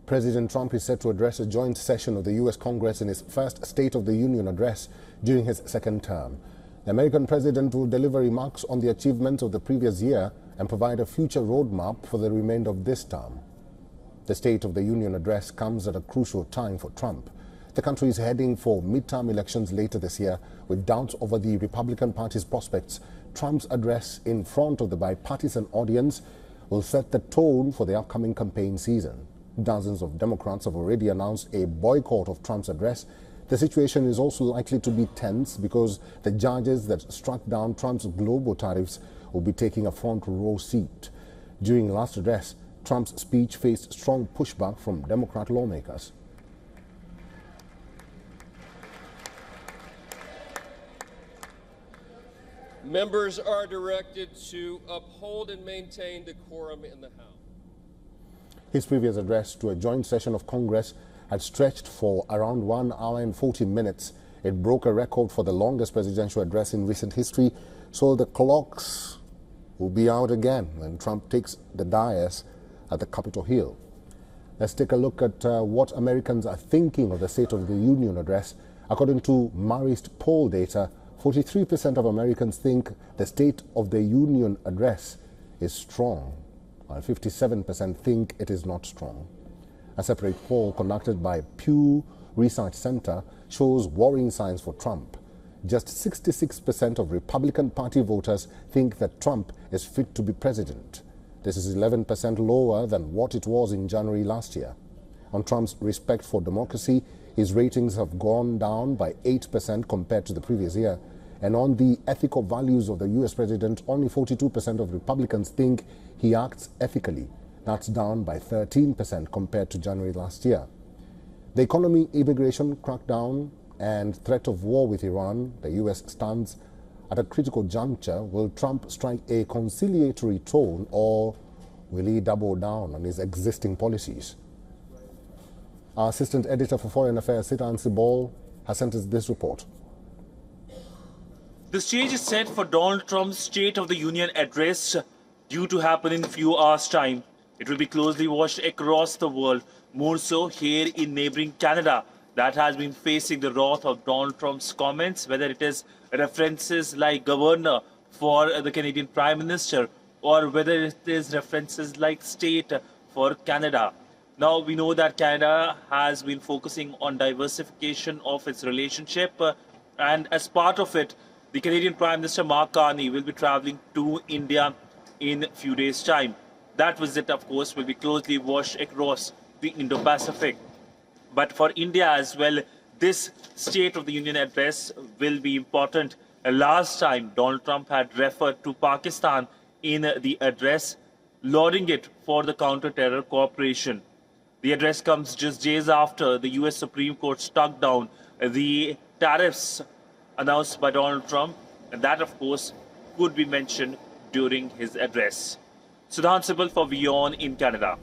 President Trump is set to address a joint session of the U.S. Congress in his first State of the Union address during his second term. The American president will deliver remarks on the achievements of the previous year and provide a future roadmap for the remainder of this term. The State of the Union address comes at a crucial time for Trump. The country is heading for midterm elections later this year. With doubts over the Republican Party's prospects, Trump's address in front of the bipartisan audience will set the tone for the upcoming campaign season. Dozens of Democrats have already announced a boycott of Trump's address. The situation is also likely to be tense because the judges that struck down Trump's global tariffs will be taking a front row seat. During last address, Trump's speech faced strong pushback from Democrat lawmakers. Members are directed to uphold and maintain decorum in the House. His previous address to a joint session of Congress had stretched for around 1 hour and 40 minutes. It broke a record for the longest presidential address in recent history, so the clocks will be out again when Trump takes the dais at the Capitol Hill. Let's take a look at what Americans are thinking of the State of the Union address. According to Marist poll data, 43% of Americans think the State of the Union address is strong, while 57% think it is not strong. A separate poll conducted by Pew Research Center shows worrying signs for Trump. Just 66% of Republican Party voters think that Trump is fit to be president. This is 11% lower than what it was in January last year. On Trump's respect for democracy, his ratings have gone down by 8% compared to the previous year. And on the ethical values of the U.S. president, only 42% of Republicans think he acts ethically. That's down by 13% compared to January last year. The economy, immigration crackdown, and threat of war with Iran, the U.S. stands at a critical juncture. Will Trump strike a conciliatory tone, or will he double down on his existing policies? Our assistant editor for Foreign Affairs, Sitan Sibol, has sent us this report. The stage is set for Donald Trump's State of the Union address, due to happen in a few hours' time. It will be closely watched across the world, more so here in neighboring Canada, that has been facing the wrath of Donald Trump's comments, whether it is references like governor for the Canadian Prime Minister, or whether it is references like state for Canada. Now, we know that Canada has been focusing on diversification of its relationship, and as part of it, the Canadian Prime Minister Mark Carney will be traveling to India in a few days' time. That visit, of course, will be closely watched across the Indo-Pacific. But for India as well, this State of the Union address will be important. Last time, Donald Trump had referred to Pakistan in the address, lauding it for the counter-terror cooperation. The address comes just days after the U.S. Supreme Court struck down the tariffs announced by Donald Trump, and that, of course, could be mentioned during his address. Sitan Sibol for WION in Canada.